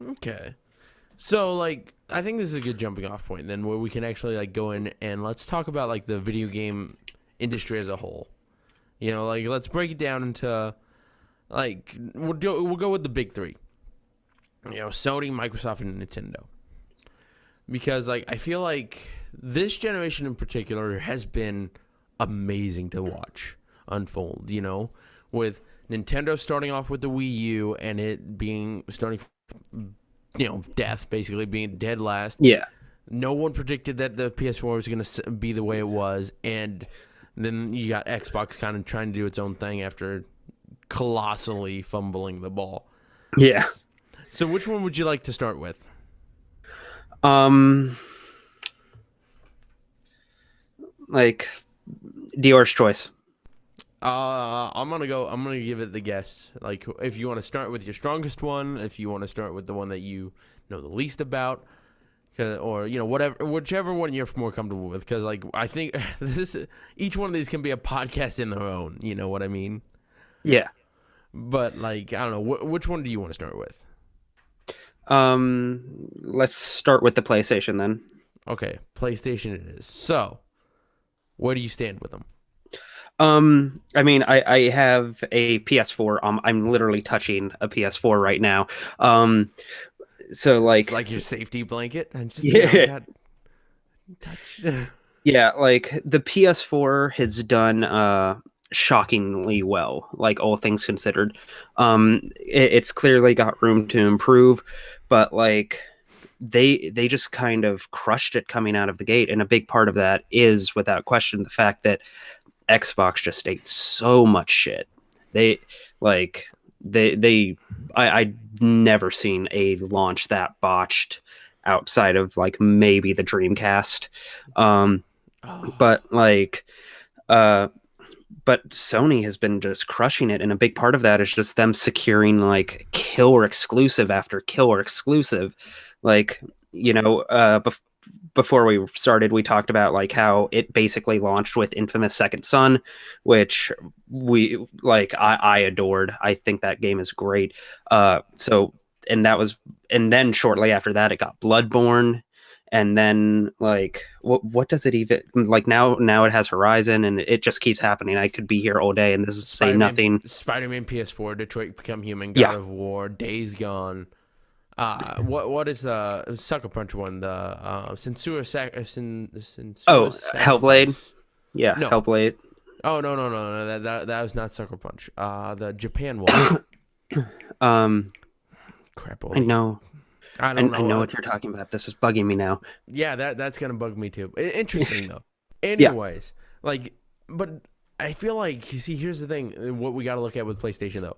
Okay. So like I think this is a good jumping off point then where we can actually like go in and let's talk about like the video game industry as a whole. Like let's break it down into like we'll go with the big 3. Sony, Microsoft and Nintendo. Because like I feel like this generation in particular has been amazing to watch unfold, with Nintendo starting off with the Wii U and it being starting death, basically being dead last. Yeah. No one predicted that the PS4 was going to be the way it was, and then you got Xbox kind of trying to do its own thing after colossally fumbling the ball. Yeah. So which one would you like to start with? Um, like Dior's choice. I'm gonna give it the guess. Like, if you want to start with your strongest one, if you want to start with the one that you know the least about, or whatever, whichever one you're more comfortable with. Because like I think each one of these can be a podcast in their own. You know what I mean? Yeah. But like I don't know, which one do you want to start with? Let's start with the PlayStation then. Okay, PlayStation it is. So, where do you stand with them? I mean, I have a PS4. I'm literally touching a PS4 right now. So It's like, like your safety blanket, and just yeah, got touch. yeah, like the PS4 has done shockingly well, like all things considered. It's clearly got room to improve, but like they just kind of crushed it coming out of the gate, and a big part of that is without question the fact that Xbox just ate so much shit. They like they I never seen a launch that botched outside of like maybe the Dreamcast. Um Oh. but like uh but Sony has been just crushing it, and a big part of that is just them securing like killer exclusive after killer exclusive. Like, you know, before we started, we talked about like how it basically launched with Infamous Second Son, which we like. I adored. I think that game is great. So and that was, and then shortly after that, it got Bloodborne, and then like what does it even like now it has Horizon, and it just keeps happening. I could be here all day and this is say nothing. Spider-Man PS4, Detroit Become Human, God Yeah. of War, Days Gone. What is the Sucker Punch one? The Oh, Sensuous Hellblade. Sacrifice. Yeah, No. Hellblade. Oh no. That was not Sucker Punch. The Japan one. um Crap. I know. I don't I know. know what you're talking about. This is bugging me now. Yeah, that's gonna bug me too. Interesting though. Yeah. Anyways, like, but I feel like you see. Here's the thing. What we got to look at with PlayStation though.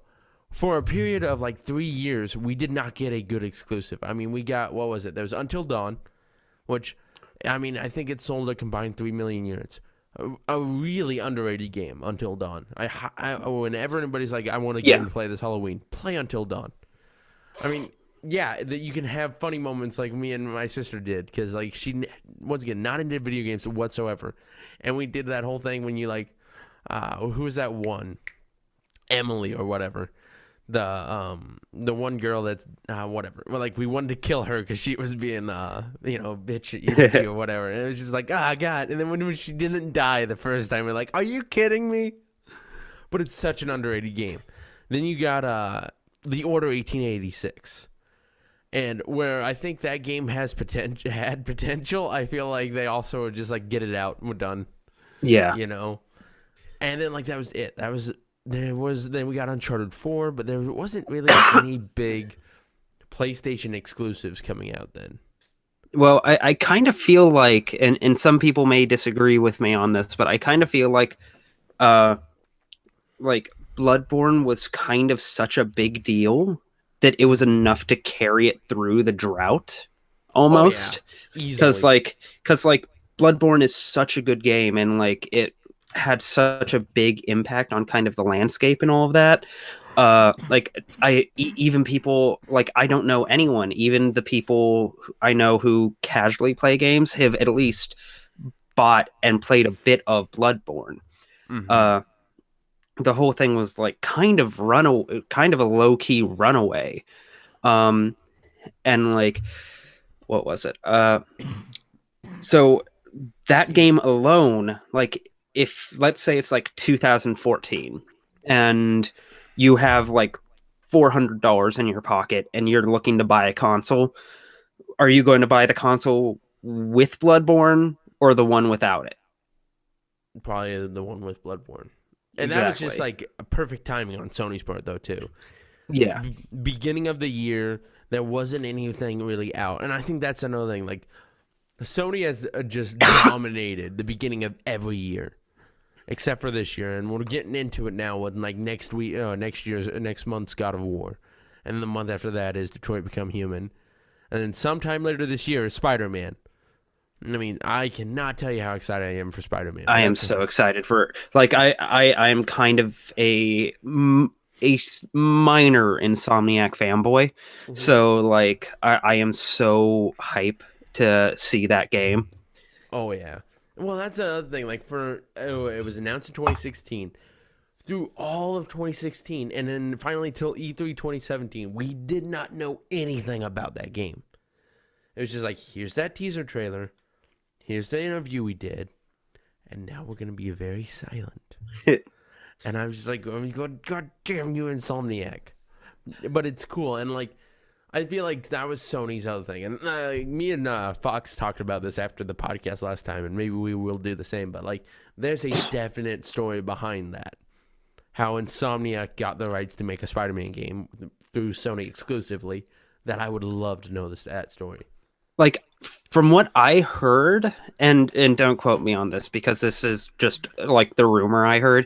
For a period of like 3 years, we did not get a good exclusive. I mean, we got what was it? There was Until Dawn, which, I mean, I think it sold a combined 3 million units. A really underrated game, Until Dawn. Whenever anybody's like, I want a Yeah. game to play this Halloween, play Until Dawn. I mean, yeah, that you can have funny moments like me and my sister did because like she once again not into video games whatsoever, and we did that whole thing when you like, who was that one, Emily or whatever, the one girl that's whatever. Well, like we wanted to kill her because she was being bitchy or whatever, and it was just like god. And then when she didn't die the first time, we're like, are you kidding me? But it's such an underrated game. Then you got the Order 1886. And where I think that game had potential, I feel like they also were just like get it out, we're done, Yeah. you know. And then like that was it. Then we got Uncharted 4, but there wasn't really any big PlayStation exclusives coming out then. Well, I kind of feel like, and some people may disagree with me on this, but I kind of feel uh like Bloodborne was kind of such a big deal that it was enough to carry it through the drought Oh yeah, almost. Because easily. like Bloodborne is such a good game, and like it had such a big impact on kind of the landscape and all of that. Like even people like I don't know anyone, even the people I know who casually play games have at least bought and played a bit of Bloodborne. Mm-hmm. Uh, the whole thing was like kind of a low key runaway. Um, and like what was it? So that game alone, like if let's say it's like 2014 and you have like $400 in your pocket and you're looking to buy a console, are you going to buy the console with Bloodborne or the one without it? Probably the one with Bloodborne. And that was just Exactly. like a perfect timing on Sony's part, though, too. Yeah. Beginning of the year, there wasn't anything really out. And I think that's another thing. Like, Sony has just dominated the beginning of every year, except for this year. And we're getting into it now with, like, next month's God of War. And then the month after that is Detroit Become Human. And then sometime later this year is Spider-Man. I mean, I cannot tell you how excited I am for Spider-Man. I am That's so excited for like I am kind of a minor Insomniac fanboy, Mhm. so like I am so hype to see that game. Oh yeah. Well, that's another thing. Like it was announced in 2016. Through all of 2016, and then finally till E3 2017, we did not know anything about that game. It was just like, here's that teaser trailer, here's the interview we did, and now we're gonna be very silent. And I was just like, oh, God damn you, Insomniac! But it's cool, and like, I feel like that was Sony's other thing, and me and Fox talked about this after the podcast last time, and maybe we will do the same. But like, there's a definite story behind that. How Insomniac got the rights to make a Spider-Man game through Sony exclusively. That I would love to know that story. Like from what I heard, and don't quote me on this because this is just like the rumor I heard.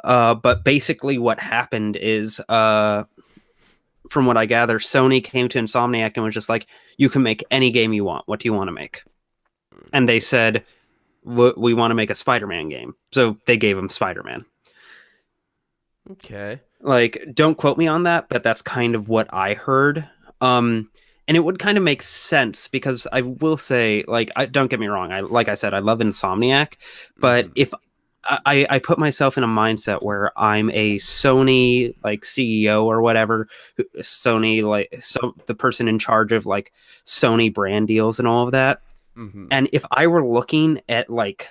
But basically what happened is from what I gather, Sony came to Insomniac and was just like, you can make any game you want. What do you want to make? And they said, we want to make a Spider-Man game. So they gave him Spider-Man. Okay. Like, don't quote me on that, but that's kind of what I heard. And it would kind of make sense because I will say, like, don't get me wrong. Like I said, I love Insomniac, but Mm-hmm. if I put myself in a mindset where I'm a Sony like CEO or whatever, Sony like so the person in charge of like Sony brand deals and all of that. Mm-hmm. And if I were looking at like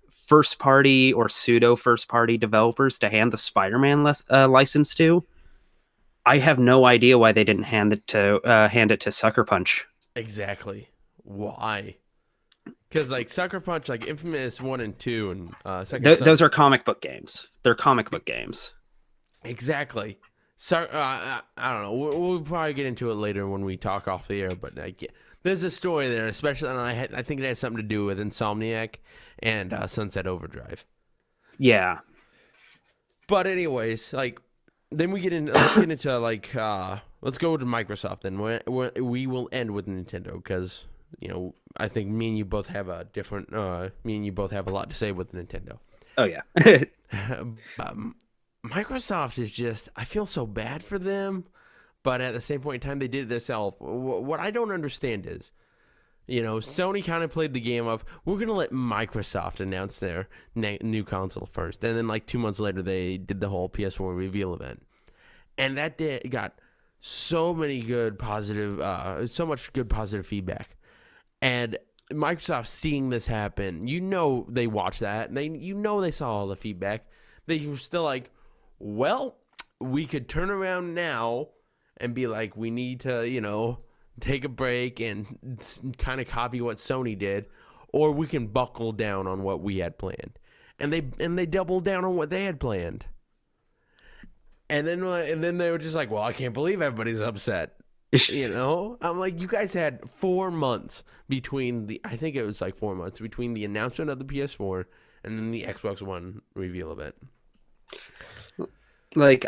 first party or pseudo first party developers to hand the Spider-Man license to, I have no idea why they didn't hand it to Sucker Punch. Exactly. Why? Because like Sucker Punch, like Infamous 1 and 2, and Second Son. Those are comic book games. They're comic book games. Exactly. So I don't know. We'll probably get into it later when we talk off the air. But like, yeah, there's a story there, especially, and I think it has something to do with Insomniac and Sunset Overdrive. Yeah. But anyways, like then we get in. Let's get into like let's go to Microsoft, and we will end with Nintendo because I think me and you both have a different. Me and you both have a lot to say with Nintendo. Oh yeah. um, Microsoft is just. I feel so bad for them, but at the same point in time, they did it themselves. What I don't understand is. Sony kind of played the game of we're gonna let Microsoft announce their new console first, and then like 2 months later they did the whole PS4 reveal event, and that got so many good positive, so much good positive feedback, and Microsoft seeing this happen, they watched that, and they saw all the feedback, they were still like, well, we could turn around now and be like, we need to, take a break and kind of copy what Sony did, or we can buckle down on what we had planned. And they doubled down on what they had planned. And then they were just like, well, I can't believe everybody's upset. I'm like, you guys had 4 months between I think it was like 4 months between the announcement of the PS4 and then the Xbox One reveal event. Like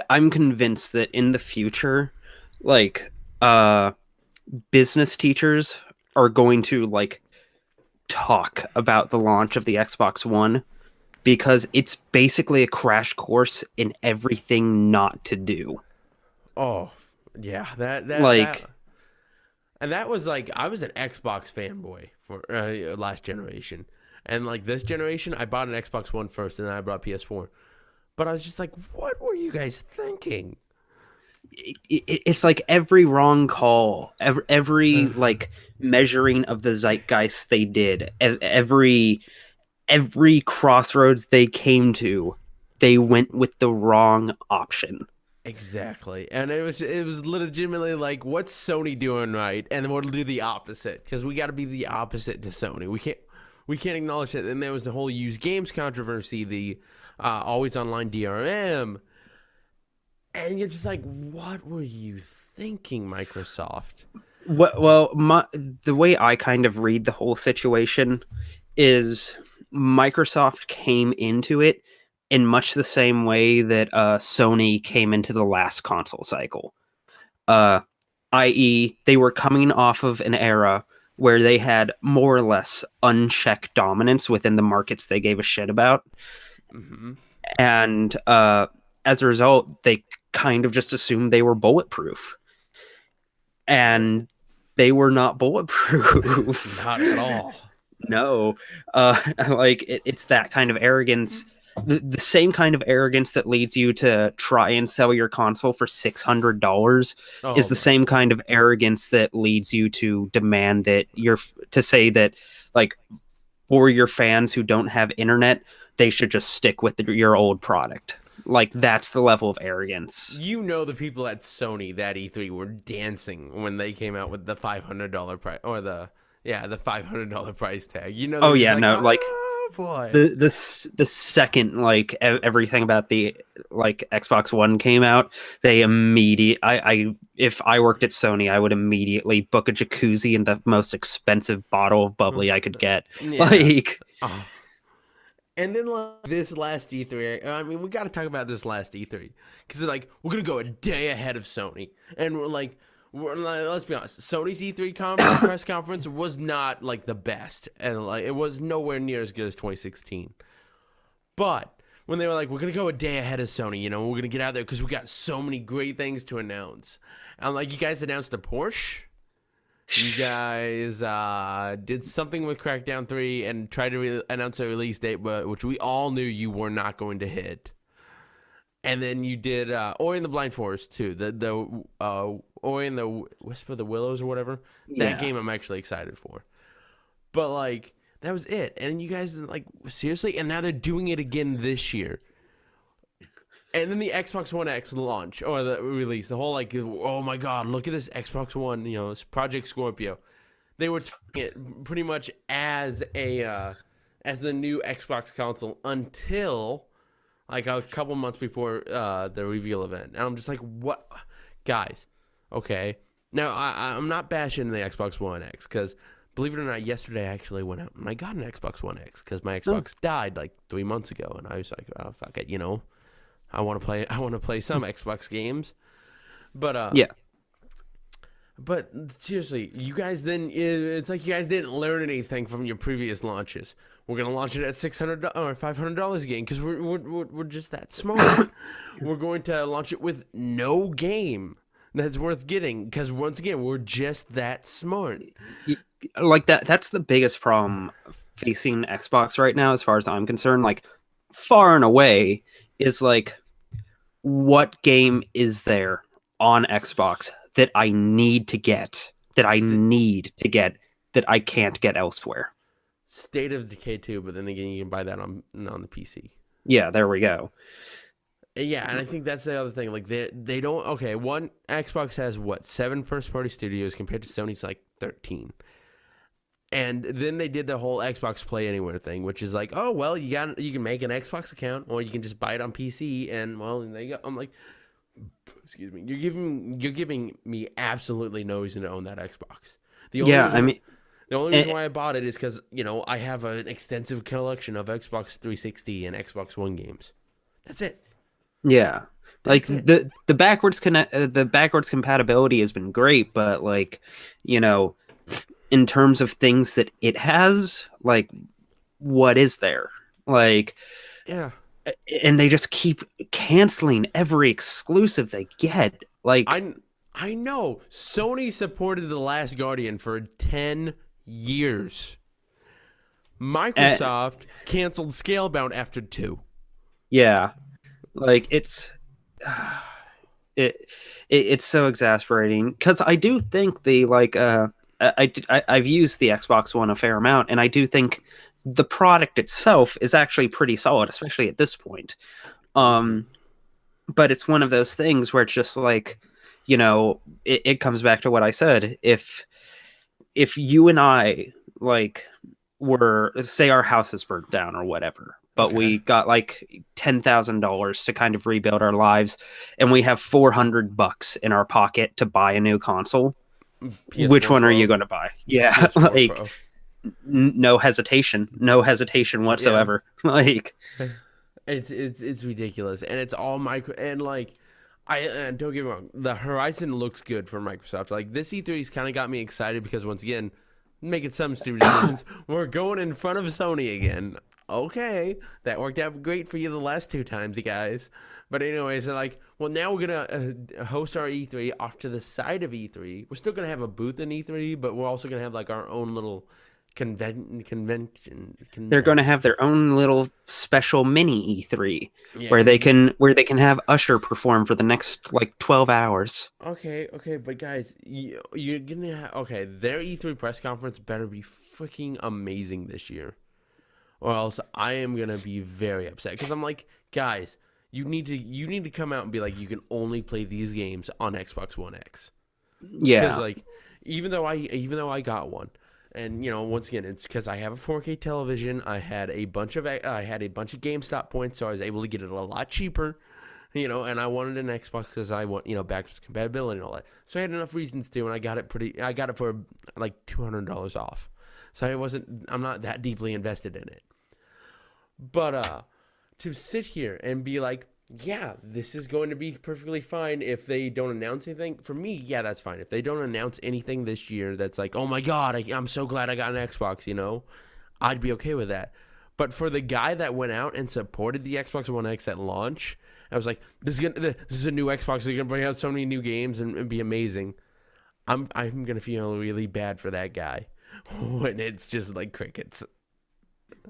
I'm convinced that in the future, like business teachers are going to like talk about the launch of the Xbox One because it's basically a crash course in everything not to do. Oh, yeah, that Like and that was like I was an Xbox fanboy for last generation, and like this generation, I bought an Xbox One first, and then I bought PS4. But I was just like, what were you guys thinking? it's like every wrong call, every like measuring of the zeitgeist they did, every crossroads they came to, they went with the wrong option. Exactly, and it was legitimately like, what's Sony doing right, and then we'll do the opposite because we got to be the opposite to Sony. We can't acknowledge it. And there was the whole used games controversy, the always online DRM, and you're just like, what were you thinking, Microsoft? Well, the way I kind of read the whole situation is Microsoft came into it in much the same way that Sony came into the last console cycle. Uh, i.e., they were coming off of an era where they had more or less unchecked dominance within the markets they gave a shit about. Mm-hmm. And as a result, they kind of just assumed they were bulletproof. And they were not bulletproof. Not at all. No, like it's that kind of arrogance, the same kind of arrogance that leads you to try and sell your console for $600 Oh is the my. same kind of arrogance that leads you to demand that to say that, like, for your fans who don't have internet, they should just stick with your old product. Like, that's the level of arrogance. You know, the people at Sony that E3 were dancing when they came out with the $500 price, or the $500 price tag. You know, they Oh were just yeah, like, no, like oh boy. the second like everything about the like Xbox One came out, they immediate I if I worked at Sony, I would immediately book a jacuzzi and the most expensive bottle of bubbly I could get. Yeah. Like, Oh. And then like this last E3, I mean, we got to talk about this last E3 because like we're gonna go a day ahead of Sony, and let's be honest, Sony's E3 press conference was not like the best, and like it was nowhere near as good as 2016. But when they were like, we're gonna go a day ahead of Sony, we're gonna get out there because we got so many great things to announce, and like you guys announced a Porsche. You guys did something with Crackdown 3 and tried to announce a release date, which we all knew you were not going to hit. And then you did Ori and the Blind Forest too. The Ori and the Whisper of the Willows or whatever. That yeah. game I'm actually excited for. But like that was it. And you guys like seriously, and now they're doing it again this year. And then the Xbox One X launch or the release, the whole like, oh my god, look at this Xbox One, this Project Scorpio. They were taking it pretty much as the new Xbox console until like a couple months before the reveal event. And I'm just like, what, guys? Okay, now I'm not bashing the Xbox One X because believe it or not, yesterday I actually went out and I got an Xbox One X because my No. Xbox died like 3 months ago, and I was like, oh fuck it, I want to play. I want to play some Xbox games, but Yeah. but seriously, you guys then it's like you guys didn't learn anything from your previous launches. We're gonna launch it at $600 or $500 again because we're just that smart. We're going to launch it with no game that's worth getting because once again we're just that smart. Like that's the biggest problem facing Xbox right now as far as I'm concerned, like far and away, is like, what game is there on Xbox that I need to get, that I St- need to get, that I can't get elsewhere? State of Decay 2, but then again you can buy that on the PC. Yeah, there we go. Yeah, and I think that's the other thing. Like they don't. Okay, one Xbox has what 7 first party studios compared to Sony's like 13. And then they did the whole Xbox Play Anywhere thing, which is like, oh well, you can make an Xbox account or you can just buy it on PC, and well, there you go. I'm like, excuse me, you're giving me absolutely no reason to own that Xbox. The only Yeah, I reason mean, the only reason eh, why I bought it is because I have an extensive collection of Xbox 360 and Xbox One games. That's it. yeah, like That's it. the backwards compatibility has been great, but like, you know, in terms of things that it has, like, what is there? Like, Yeah. and they just keep canceling every exclusive they get. Like, I know Sony supported The Last Guardian for 10 years. uh, Microsoft canceled Scalebound after 2. yeah, like it's It's so exasperating because I do think the like I've used the Xbox One a fair amount, and I do think the product itself is actually pretty solid, especially at this point. Mm-hmm. Um, but it's one of those things where it's just like, it comes back to what I said. If you and I like were, say, our house is burnt down or whatever, but Okay. we got like $10,000 to kind of rebuild our lives, and we have $400 in our pocket to buy a new console. Which PS4 one are you Pro. going to buy? Yeah, PS4 like Pro. no hesitation, no hesitation Yeah. whatsoever. Like, It's ridiculous, and it's all micro. And like, don't get me wrong, the Horizon looks good for Microsoft. Like this E3's kind of got me excited because once again, making some stupid decisions. We're going in front of Sony again. Okay, that worked out great for you the last two times, you guys. But anyways, like, well, now we're gonna host our E3 off to the side of E3. We're still gonna have a booth in E3, but we're also gonna have like our own little convention. they're going to have their own little special mini E3 Yeah, where they can have Usher perform for the next like 12 hours. okay, but guys, you're gonna okay. Their E3 press conference better be freaking amazing this year, or else I am gonna be very upset. Because I'm like, guys, you need to come out and be like, you can only play these games on Xbox One X. Because Yeah. like, even though I got one, and once again, it's because I have a 4K television. I had a bunch of GameStop points, so I was able to get it a lot cheaper. And I wanted an Xbox because I want, backwards compatibility and all that. So I had enough reasons to, and I got it for like $200 off. So I'm not that deeply invested in it. But to sit here and be like, yeah, this is going to be perfectly fine if they don't announce anything. For me, yeah, that's fine. If they don't announce anything this year that's like, oh my God, I'm so glad I got an Xbox, I'd be okay with that. But for the guy that went out and supported the Xbox One X at launch, I was like, this is a new Xbox. They're gonna bring out so many new games and be amazing. I'm gonna feel really bad for that guy when it's just like crickets.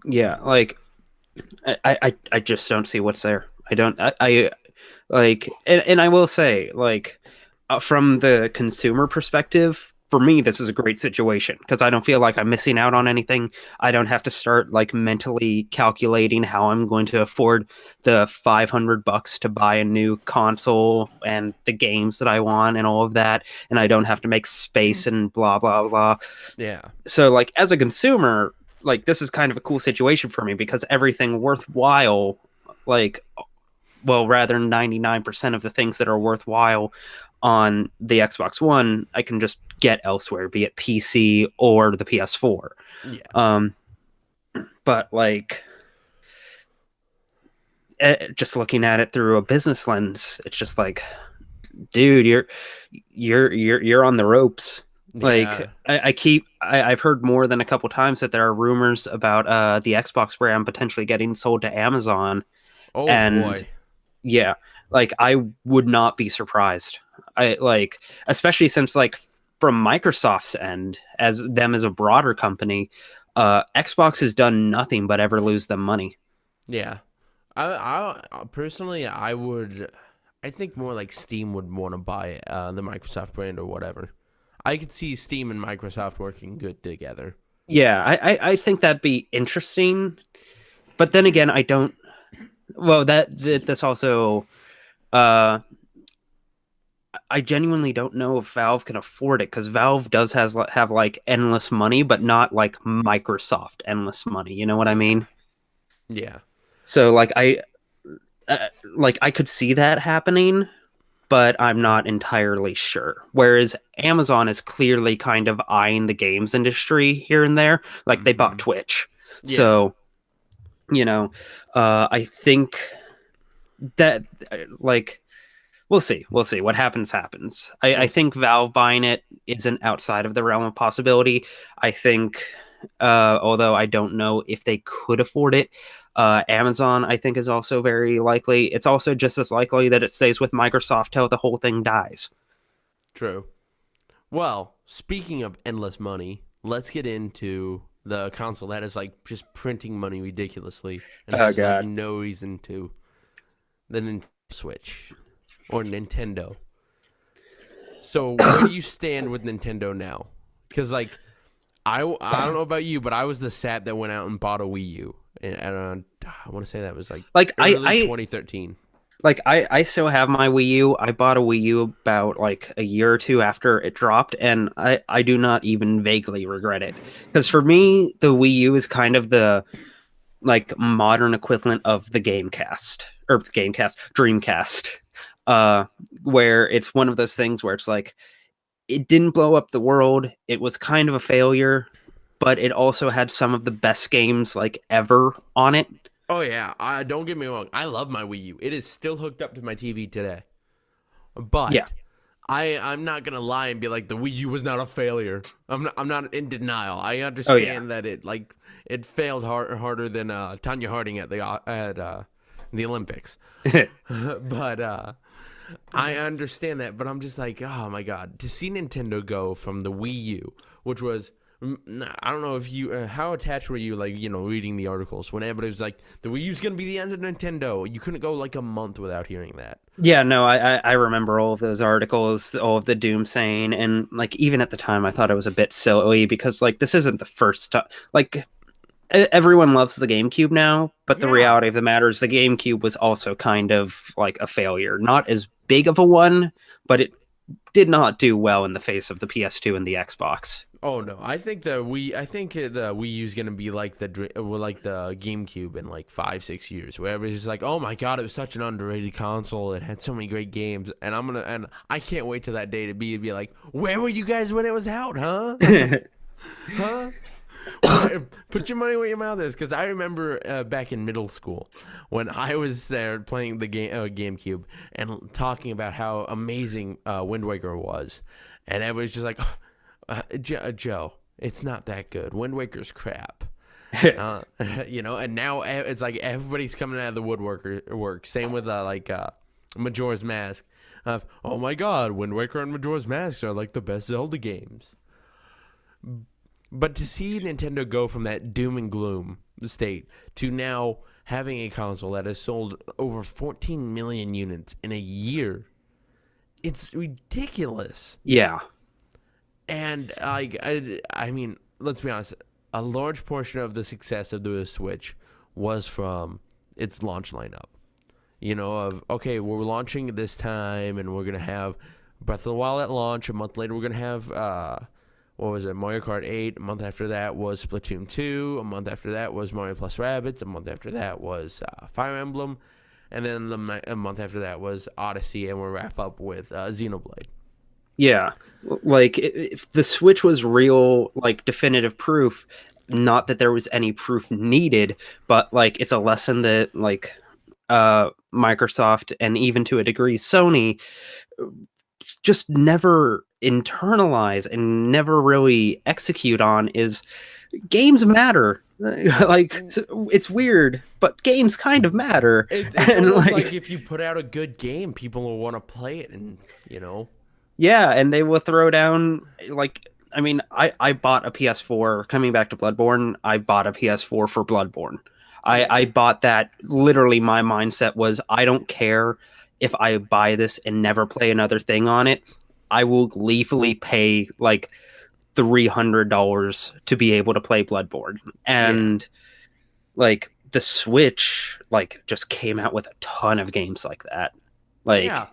Yeah, like I just don't see what's there. I don't I like and I will say like from the consumer perspective, for me this is a great situation because I don't feel like I'm missing out on anything. I don't have to start like mentally calculating how I'm going to afford the $500 to buy a new console and the games that I want and all of that, and I don't have to make space and blah blah blah. Yeah, So like as a consumer, like this is kind of a cool situation for me because everything worthwhile, like, well, rather 99% of the things that are worthwhile on the Xbox One, I can just get elsewhere, be it PC or the PS4. yeah. Um, but like, just looking at it through a business lens, it's just like, dude, you're on the ropes. Like Yeah. I've heard more than a couple times that there are rumors about the Xbox brand potentially getting sold to Amazon, Oh and boy. yeah, like I would not be surprised. I like, especially since like from Microsoft's end, as a broader company, Xbox has done nothing but ever lose them money. Yeah. I personally, I think more like Steam would want to buy the Microsoft brand or whatever. I could see Steam and Microsoft working good together. Yeah, I think that'd be interesting, but then again, I don't. Well, that's also. Uh, I genuinely don't know if Valve can afford it because Valve does have like endless money, but not like Microsoft endless money. You know what I mean? Yeah. So like I could see that happening, but I'm not entirely sure. Whereas Amazon is clearly kind of eyeing the games industry here and there. Like they bought Hmm. Twitch, Yeah. so you know, I think that like we'll see what happens. I We'll see. think Valve buying it isn't outside of the realm of possibility. I think although I don't know if they could afford it, Amazon I think is also very likely. It's also just as likely that it stays with Microsoft till the whole thing dies. True. Well, speaking of endless money, let's get into the console that is like just printing money ridiculously and Oh has like god. no reason to. The Nintendo Switch. or Nintendo. So where do you stand with Nintendo now? Because like I don't know about you, but I was the sap that went out and bought a Wii U, and I want to say that was like Like early 2013. I still have my Wii U. I bought a Wii U about like a year or two after it dropped, and I do not even vaguely regret it. Because for me, the Wii U is kind of the like modern equivalent of the Dreamcast. Uh where it's one of those things where it's like it didn't blow up the world. It was kind of a failure, but it also had some of the best games like ever on it. Oh yeah, I don't get me wrong. I love my Wii U. It is still hooked up to my TV today. Yeah. But I'm not gonna lie and be like the Wii U was not a failure. I'm not in denial. I Oh yeah. understand that it failed harder than Tanya Harding at the Olympics. But I understand that. But I'm just like, oh my god, to see Nintendo go from the Wii U, which was I don't know if you how attached were you, like, reading the articles when everybody was like the Wii U's gonna be the end of Nintendo. You couldn't go like a month without hearing that. Yeah, no, I remember all of those articles, all of the doomsaying, and like even at the time, I thought it was a bit silly because like this isn't the first time. Like everyone loves the GameCube now, but the Yeah. reality of the matter is the GameCube was also kind of like a failure. Not as big of a one, but it did not do well in the face of the PS2 and the Xbox. Oh no, I think the Wii U is gonna be like the GameCube in like 5-6 years, where everybody's just like, oh my god, it was such an underrated console. It had so many great games, and I can't wait till that day to be like, where were you guys when it was out, huh? Huh? Put your money where your mouth is, because I remember back in middle school when I was there playing the GameCube and talking about how amazing Wind Waker was, and everybody's just like, Joe, it's not that good. Wind Waker's crap. And now it's like everybody's coming out of the woodwork. Same with Majora's Mask. Oh my God, Wind Waker and Majora's Mask are like the best Zelda games. But to see Nintendo go from that doom and gloom state to now having a console that has sold over 14 million units in a year, it's ridiculous. Yeah. And I mean, let's be honest, a large portion of the success of the Switch was from its launch lineup. Okay, we're launching at this time, and we're gonna have Breath of the Wild at launch. A month later, we're gonna have what was it, Mario Kart 8. A month after that was Splatoon 2. A month after that was Mario Plus Rabbids. A month after that was Fire Emblem, and then a month after that was Odyssey, and we'll wrap up with Xenoblade. Yeah, like if the Switch was real, like definitive proof, not that there was any proof needed, but like it's a lesson that like Microsoft and even to a degree Sony just never internalize and never really execute on is games matter. Like it's weird, but games kind of matter. It's and almost like if you put out a good game, people will want to play it, and Yeah, and they will throw down like I mean, I bought a PS4 coming back to Bloodborne. I bought a PS4 for Bloodborne. I bought that literally my mindset was I don't care if I buy this and never play another thing on it. I will gleefully pay like $300 to be able to play Bloodborne. And like the Switch like just came out with a ton of games like that. Like yeah.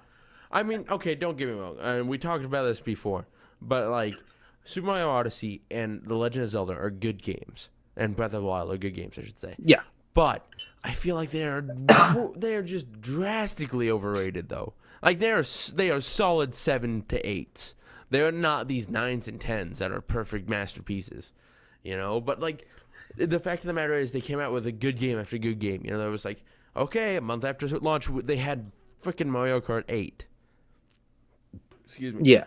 I mean, okay, don't get me wrong. We talked about this before, but like Super Mario Odyssey and The Legend of Zelda are good games, and Breath of the Wild are good games, I should say. yeah. But I feel like they are just drastically overrated, though. Like they are solid 7 to 8s. They are not these 9s and 10s that are perfect masterpieces, But like the fact of the matter is, they came out with a good game after good game. There was like, okay, a month after launch, they had freaking Mario Kart 8. Excuse me. Yeah.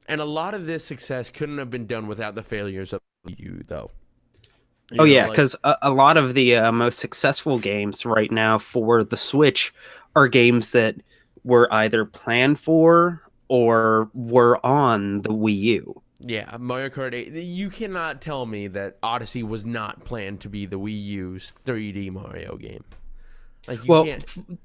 And a lot of this success couldn't have been done without the failures of you, though. Yeah, because a lot of the most successful games right now for the Switch are games that were either planned for or were on the Wii U. Yeah, Mario Kart 8. You cannot tell me that Odyssey was not planned to be the Wii U's 3D Mario game. Like you Well, can't.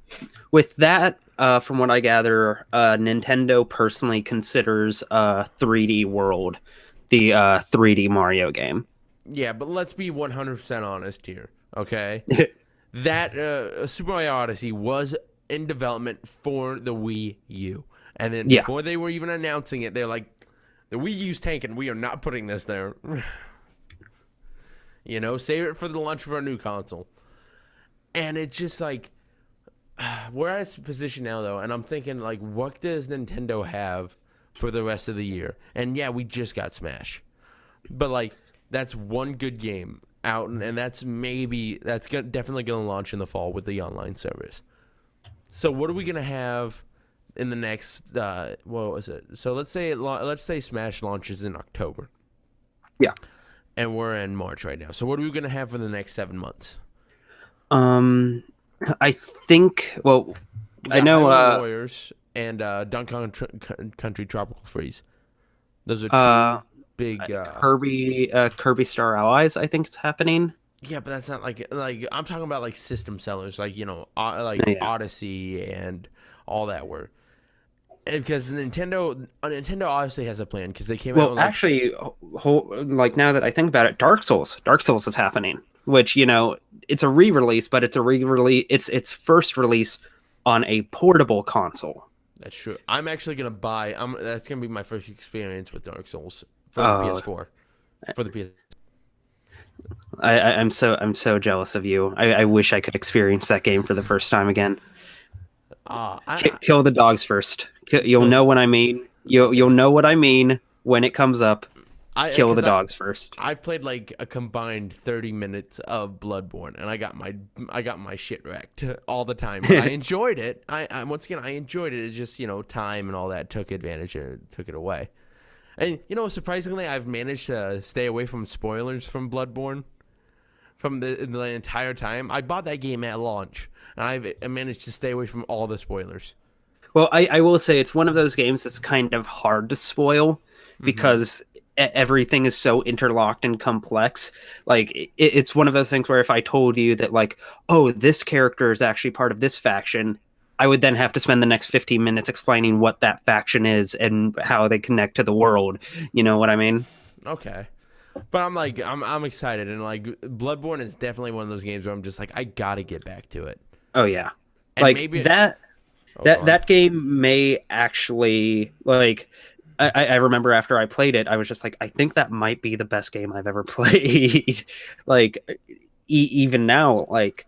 with that, from what I gather, Nintendo personally considers 3D World the 3D Mario game. Yeah, but let's be 100% honest here, okay? That Super Mario Odyssey was in development for the Wii U. And then Yeah. before they were even announcing it, they're like, the Wii U's tanking. We are not putting this there. Save it for the launch of our new console. And it's just like, we're at a position now, though, and I'm thinking, like, what does Nintendo have for the rest of the year? And yeah, we just got Smash. But, like, that's one good game out, and that's definitely going to launch in the fall with the online service. So what are we going to have in the next, what was it? So let's say Smash launches in October. Yeah. And we're in March right now. So what are we going to have for the next 7 months? I think. Well, We I got know. Hyrule Warriors and Donkey Kong Country Tropical Freeze. Those are two big. Kirby Star Allies. I think it's happening. Yeah, but that's not like I'm talking about like system sellers, like Yeah. Odyssey and all that were. Because Nintendo obviously has a plan because they came out. Well, With, like, actually, like now that I think about it, Dark Souls is happening, which it's a re-release, but it's a re-release. It's its first release on a portable console. that's true. I'm actually gonna buy. That's gonna be my first experience with Dark Souls for the Oh, PS4. For the PS. I'm so jealous of you. I wish I could experience that game for the first time again. Kill the dogs first. You'll know what I mean. You'll know what I mean when it comes up. Kill the dogs first. I played like a combined 30 minutes of Bloodborne, and I got my shit wrecked all the time. But I enjoyed it. I once again I enjoyed it. It just time and all that took advantage and took it away. And surprisingly, I've managed to stay away from spoilers from Bloodborne from the entire time. I bought that game at launch, and I managed to stay away from all the spoilers. Well, I will say it's one of those games that's kind of hard to spoil because everything is so interlocked and complex. Like it's one of those things where if I told you that, like, oh, this character is actually part of this faction, I would then have to spend the next 15 minutes explaining what that faction is and how they connect to the world. You know what I mean? Okay. But I'm excited, and like Bloodborne is definitely one of those games where I'm just like, I gotta get back to it. Oh yeah. And like maybe that game may actually, like, I remember after I played it, I was just like, I think that might be the best game I've ever played. Like, even now, like,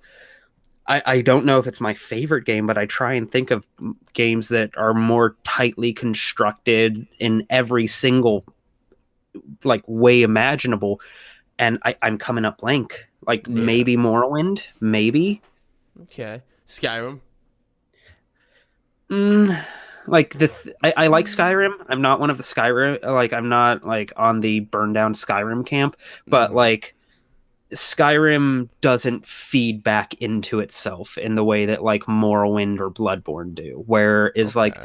I don't know if it's my favorite game, but I try and think of games that are more tightly constructed in every single, like, way imaginable. And I'm coming up blank. Like, maybe Morrowind, maybe. Okay. Skyrim. Like I like Skyrim. I'm not one of the Skyrim, like, I'm not like on the burn down Skyrim camp, but like Skyrim doesn't feed back into itself in the way that like Morrowind or Bloodborne do, where is like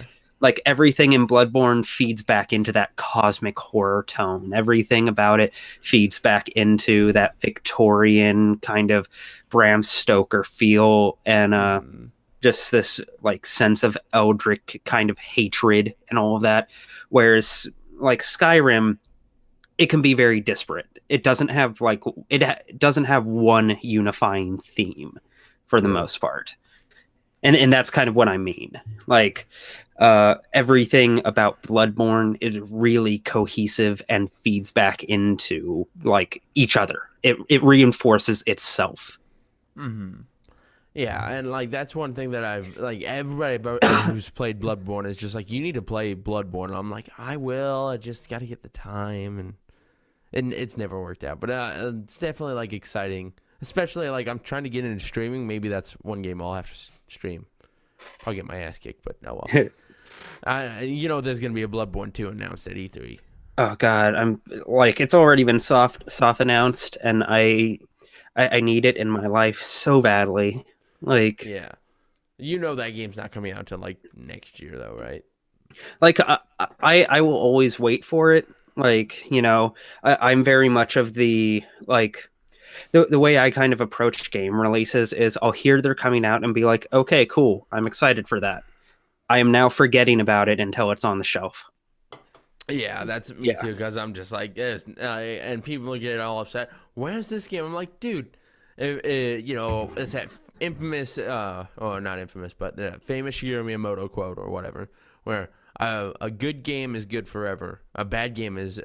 everything in Bloodborne feeds back into that cosmic horror tone. Everything about it feeds back into that Victorian kind of Bram Stoker feel, and just this like sense of eldritch kind of hatred and all of that. Whereas like Skyrim, it can be very disparate. It doesn't have doesn't have one unifying theme for the most part. And that's kind of what I mean. Like, everything about Bloodborne is really cohesive and feeds back into like each other. It reinforces itself. Yeah, and like that's one thing that I've like everybody who's played Bloodborne is just like, you need to play Bloodborne. And I'm like, I will. I just got to get the time, and it's never worked out. But it's definitely like exciting, especially like I'm trying to get into streaming. Maybe that's one game I'll have to stream. I'll get my ass kicked, but no, well. There's gonna be a Bloodborne 2 announced at E3. Oh God, I'm like, it's already been soft announced, and I need it in my life so badly. Like, yeah, that game's not coming out until like next year, though, right? Like, I will always wait for it. Like, I'm very much of the, like, the way I kind of approach game releases is I'll hear they're coming out and be like, okay, cool, I'm excited for that. I am now forgetting about it until it's on the shelf. Yeah, that's me Yeah. too. Because I'm just like this, and people get all upset. Where's this game? I'm like, dude, it's that infamous, or not infamous, but the famous Shigeru Miyamoto quote or whatever, where a good game is good forever, a bad game is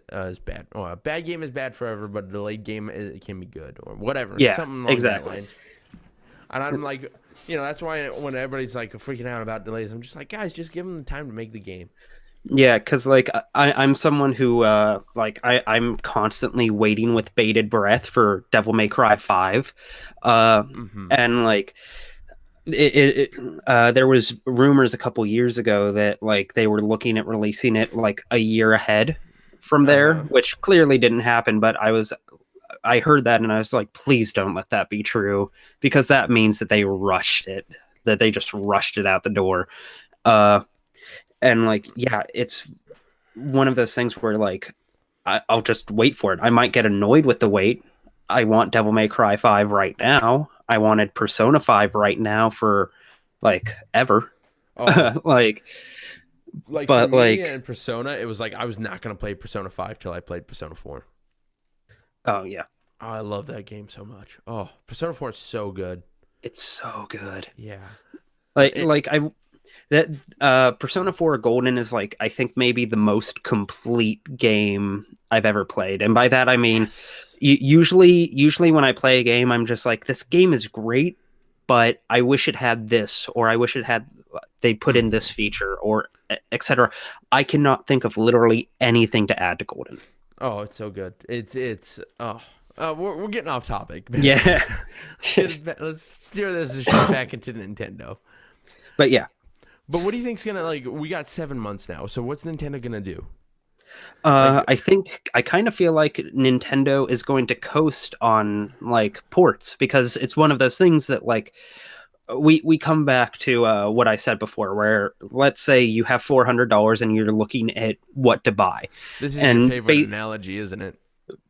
bad, or a bad game is bad forever, but a delayed game can be good, or whatever, Yeah, something along that exactly. line. And I'm like, that's why when everybody's like freaking out about delays, I'm just like, guys, just give them the time to make the game. Yeah, because like I'm someone who I'm constantly waiting with bated breath for Devil May Cry 5. Mm-hmm. And like there was rumors a couple years ago that like they were looking at releasing it like a year ahead from there, Uh-huh. which clearly didn't happen, but I heard that and I was like, please don't let that be true, because that means that they rushed it, that they just rushed it out the door. Uh and like, yeah, it's one of those things where like I'll just wait for it. I might get annoyed with the wait. I want Devil May Cry 5 right now. I wanted Persona 5 right now for like ever. Oh, Like, like for but me like, and Persona, it was like I was not gonna play Persona 5 till I played Persona 4. oh yeah, Oh, I love that game so much. Oh, Persona 4 is so good. it's so good. Yeah. Like, It, like I that Persona 4 Golden is like I think maybe the most complete game I've ever played, and by that I mean yes. usually when I play a game, I'm just like, this game is great, but I wish it had this, or I wish it had they put in this Mhm. feature, or etc. I cannot think of literally anything to add to Golden. Oh, it's so good. It's we're getting off topic. Yeah, Let's steer this shit back into Nintendo. but yeah, But what do you think's gonna like? We got 7 months now. So what's Nintendo gonna do? Like, I think I kind of feel like Nintendo is going to coast on like ports, because it's one of those things that like we come back to what I said before, where let's say you have $400 and you're looking at what to buy, this is your and favorite analogy, isn't it?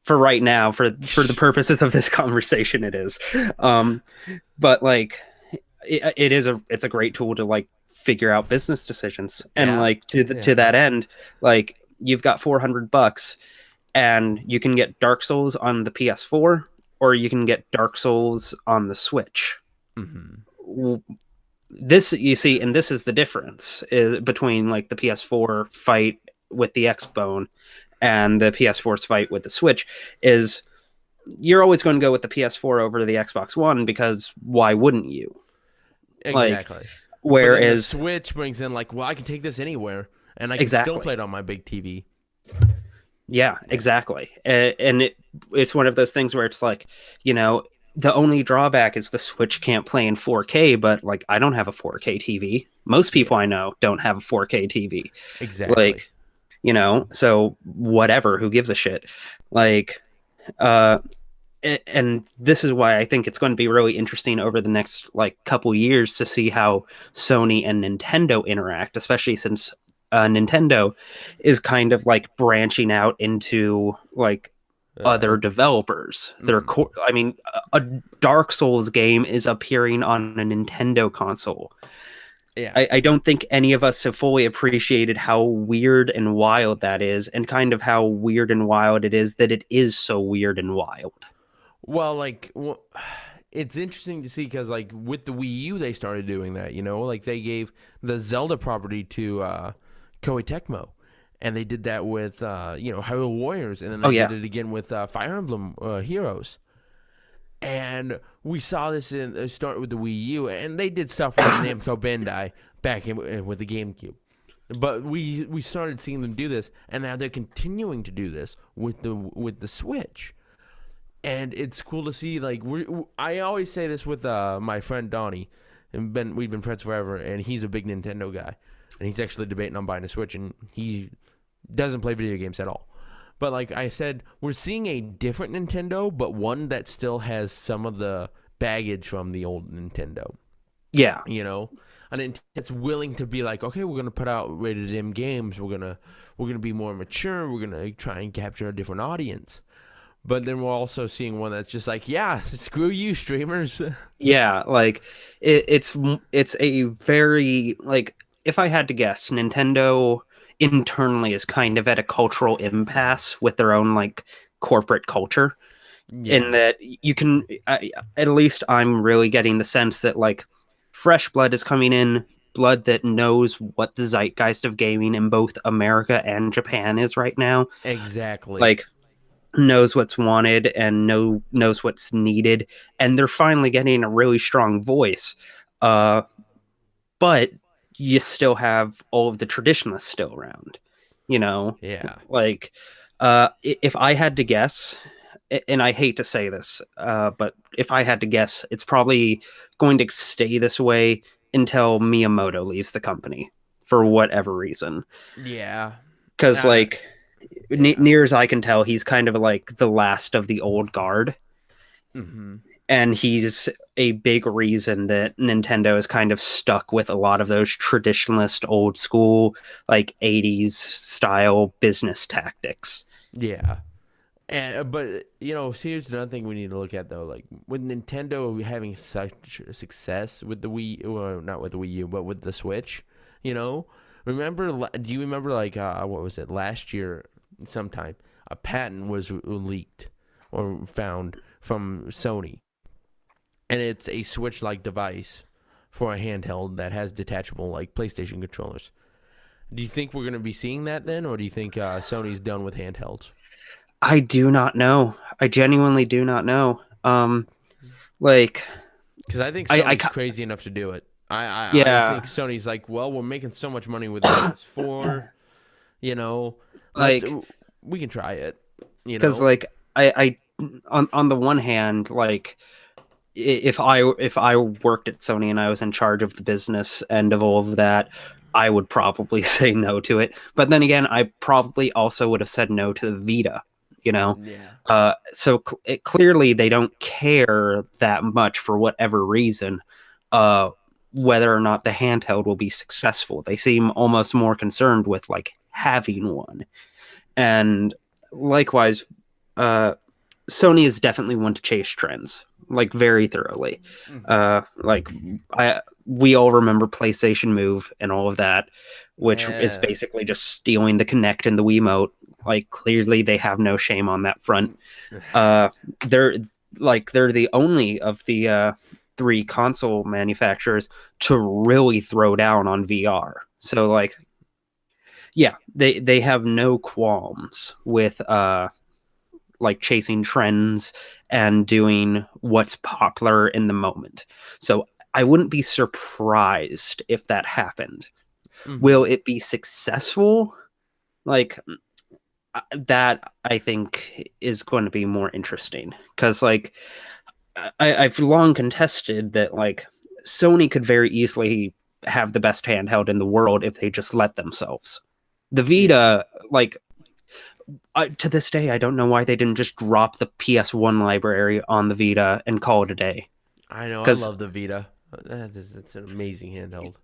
for right now, for the purposes of this conversation, it is. Um, but like it's a great tool to like figure out business decisions, and Yeah. like to Yeah. that end, like you've got $400 and you can get Dark Souls on the PS4, or you can get Dark Souls on the Switch. Hmm. This, you see, and this is the difference between like the PS4 fight with the Xbone and the PS4's fight with the Switch, is you're always going to go with the PS4 over the Xbox One, because why wouldn't you? Like, Exactly. But then the whereas Switch brings in like, well, I can take this anywhere, and I can still exactly, play it on my big TV. yeah, Yeah. exactly, and it's one of those things where it's like, you know, the only drawback is the Switch can't play in 4K, but like I don't have a 4K TV. Most people Yeah. I know don't have a 4K TV. Exactly. Like, you know, so whatever, who gives a shit? Like, uh and this is why I think it's going to be really interesting over the next like couple years to see how Sony and Nintendo interact, especially since Nintendo is kind of like branching out into like Uh. other developers. Mhm. I mean, a Dark Souls game is appearing on a Nintendo console. Yeah. I don't think any of us have fully appreciated how weird and wild that is, and kind of how weird and wild it is that it is so weird and wild. Well, like, it's interesting to see because, like, with the Wii U, they started doing that. Like they gave the Zelda property to Koei Tecmo, and they did that with Hyrule Warriors, and then Oh they did yeah, it again with Fire Emblem Heroes. And we saw this in start with the Wii U, and they did stuff with Namco Bandai back with the GameCube. But we started seeing them do this, and now they're continuing to do this with the Switch. And it's cool to see. Like I always say this with my friend Donnie, and we've been friends forever, and he's a big Nintendo guy, and he's actually debating on buying a Switch, and he doesn't play video games at all. But like I said, we're seeing a different Nintendo, but one that still has some of the baggage from the old Nintendo. yeah, And it's willing to be like, okay, we're gonna put out rated M games. We're gonna be more mature. We're gonna try and capture a different audience. But then we're also seeing one that's just like, yeah, screw you, streamers. Yeah, like it's a very like if I had to guess, Nintendo internally is kind of at a cultural impasse with their own like corporate culture in Yeah, that you can at least I'm really getting the sense that like fresh blood is coming in, blood that knows what the zeitgeist of gaming in both America and Japan is right now. exactly. Like knows what's wanted and knows what's needed, and they're finally getting a really strong voice. Uh, but you still have all of the traditionalists still around, you know, Yeah. like if I had to guess, and I hate to say this, but if I had to guess, it's probably going to stay this way until Miyamoto leaves the company for whatever reason. Yeah. Because, Uh, like, yeah. near as I can tell, he's kind of like the last of the old guard. Hmm. And he's a big reason that Nintendo is kind of stuck with a lot of those traditionalist, old school, like 80s style business tactics. Yeah. And but see, here's another thing we need to look at though. Like with Nintendo having such success with the Wii, well, not with the Wii U, but with the Switch. You know, Do you remember like what was it last year? Sometime a patent was leaked or found from Sony, and it's a Switch-like device for a handheld that has detachable like PlayStation controllers. Do you think we're gonna be seeing that then, or do you think Sony's done with handhelds? I do not know. I genuinely do not know. Like Because I think I Sony's crazy enough to do it. I think yeah, Sony's like, well, we're making so much money with the PS4, you know, let's like we can try it, you because know. like I on the one hand, like if I worked at Sony and I was in charge of the business end of all of that, I would probably say no to it. But then again, I probably also would have said no to the Vita. You know, Yeah. clearly they don't care that much for whatever reason. Uh, whether or not the handheld will be successful, they seem almost more concerned with like having one. And likewise, uh, Sony is definitely one to chase trends, like very thoroughly. Hmm. Like I we all remember PlayStation Move and all of that, which is Yeah. basically just stealing the Kinect and the Wiimote. Like clearly they have no shame on that front. Uh, they're they're the only of the three console manufacturers to really throw down on VR. So like yeah, they have no qualms with like chasing trends and doing what's popular in the moment. So I wouldn't be surprised if that happened. Will Hmm. it be successful? Like that, I think is going to be more interesting because, like, I've long contested that like Sony could very easily have the best handheld in the world if they just let themselves. The Yeah. Vita, like to this day, I don't know why they didn't just drop the PS1 library on the Vita and call it a day. I know. I Because love the Vita. It's an amazing handheld.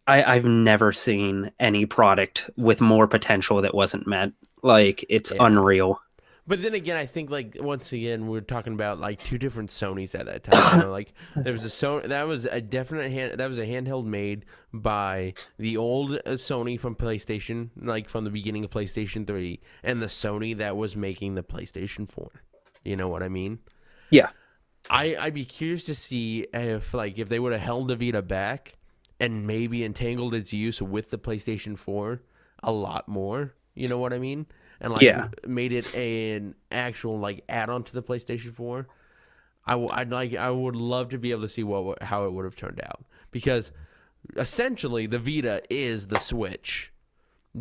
I've never seen any product with more potential that wasn't met. Like, it's Yeah. unreal. But then again, I think like once again we're talking about like two different Sonys at that time. Like there was a Sony that was a definite that was a handheld made by the old Sony from PlayStation, like from the beginning of PlayStation 3, and the Sony that was making the PlayStation 4. You know what I mean? Yeah. I'd be curious to see if they would have held the Vita back and maybe entangled its use with the PlayStation 4 a lot more. You know what I mean? And like Yeah. made it an actual like add-on to the PlayStation 4. I would love to be able to see how it would have turned out because essentially the Vita is the Switch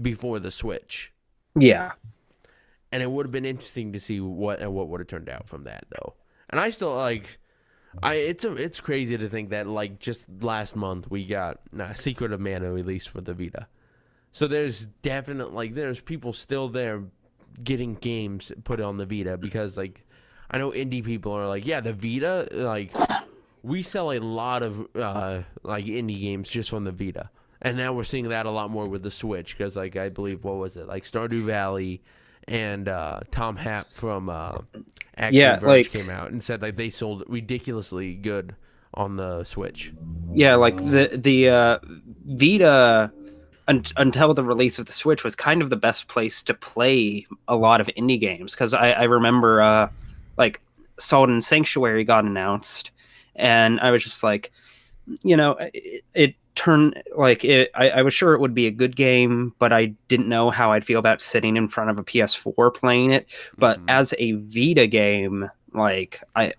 before the Switch, Yeah. and it would have been interesting to see what would have turned out from that though. And I still like it's crazy to think that like just last month we got Secret of Mana released for the Vita. So there's there's people still there getting games put on the Vita because like I know indie people are like, yeah, the Vita, like we sell a lot of like indie games just from the Vita. And now we're seeing that a lot more with the Switch because like I believe what was it? Like Stardew Valley and Tom Happ from Yeah, Verge like came out and said like they sold ridiculously good on the Switch. yeah, like the Vita until the release of the Switch was kind of the best place to play a lot of indie games because I remember like Salt and Sanctuary got announced, and I was just like, it turned like it. I was sure it would be a good game, but I didn't know how I'd feel about sitting in front of a PS4 playing it. But Mm-hmm. as a Vita game, I've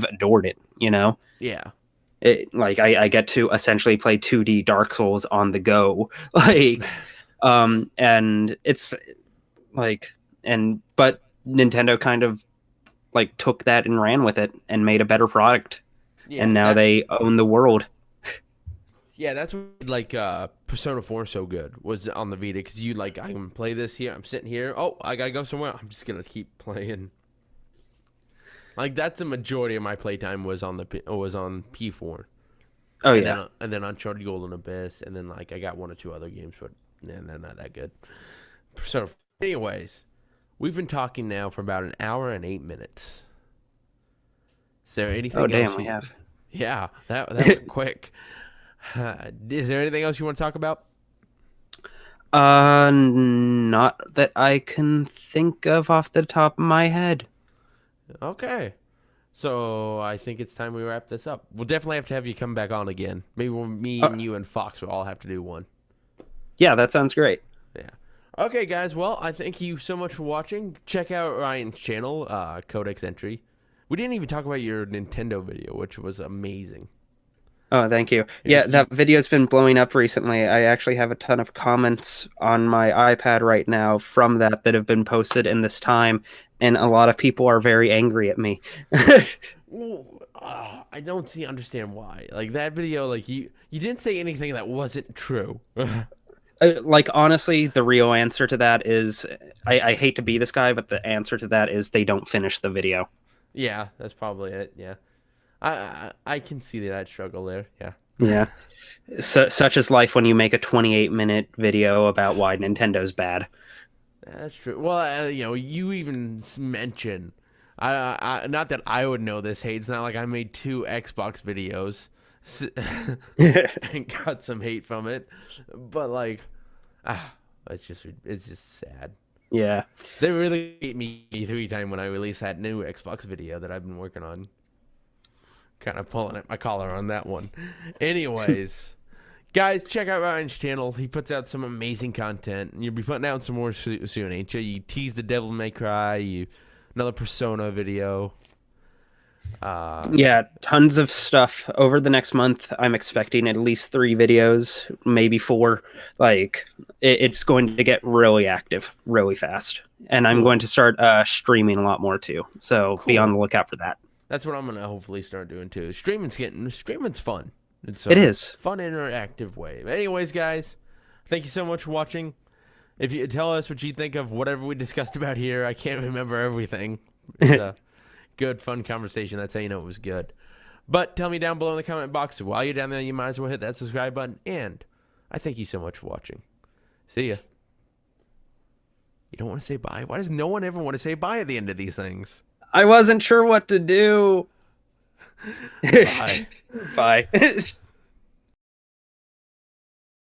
adored it. Yeah. I get to essentially play 2D Dark Souls on the go, and it's like, but Nintendo kind of like took that and ran with it and made a better product, and Yeah, now they own the world. that's what made, like Persona 4 so good was on the Vita because you like I can play this here. I'm sitting here. Oh, I gotta go somewhere. I'm just gonna keep playing. Like that's the majority of my playtime was on was on P4, Oh yeah. and then Uncharted Golden Abyss, and then like I got one or two other games, but man, they're not that good. Persona. Anyways, we've been talking now for about an hour and 8 minutes. Is there Oh anything else damn, we you? have. Yeah, that went quick. Is there anything else you want to talk about? Not that I can think of off the top of my head. Okay. So I think it's time we wrap this up. We'll definitely have to have you come back on again. Maybe me Uh, and you and Fox will all have to do one. yeah, that sounds great. Yeah. Okay, guys. Well, I thank you so much for watching. Check out Ryan's channel, Codex Entry. We didn't even talk about your Nintendo video, which was amazing. Oh, thank you. You, Yeah, you that video's been blowing up recently. I actually have a ton of comments on my iPad right now from that have been posted in this time, and a lot of people are very angry at me. Well, I don't understand why. Like that video, like you didn't say anything that wasn't true. Like honestly, the real answer to that is I hate to be this guy, but the answer to that is they don't finish the video. Yeah, that's probably it. Yeah, I can see that struggle there. Yeah. Yeah. Such is life when you make a 28-minute video about why Nintendo's bad. That's true. Well, you even mention, not that I would know this hate. It's not like I made two Xbox videos and got some hate from it, but like, it's just sad. Yeah. They really hate me 3 times when I released that new Xbox video that I've been working on. Kind of pulling at my collar on that one. Anyways. Guys, check out Ryan's channel. He puts out some amazing content. And you'll be putting out some more soon, ain't you? You teased the Devil May Cry, another Persona video. Yeah, tons of stuff over the next month. I'm expecting at least 3 videos, maybe 4. Like it's going to get really active, really fast, and I'm Cool. going to start streaming a lot more too. So be on the lookout for that. That's what I'm gonna hopefully start doing too. Streaming's fun. It's It is fun, interactive way. But anyways, guys, thank you so much for watching. If you tell us what you think of whatever we discussed about here, I can't remember everything. It's a good, fun conversation. That's how you know it was good. But tell me down below in the comment box. While you're down there, you might as well hit that subscribe button. And I thank you so much for watching. See ya. You don't want to say bye? Why does no one ever want to say bye at the end of these things? I wasn't sure what to do. Bye. Bye.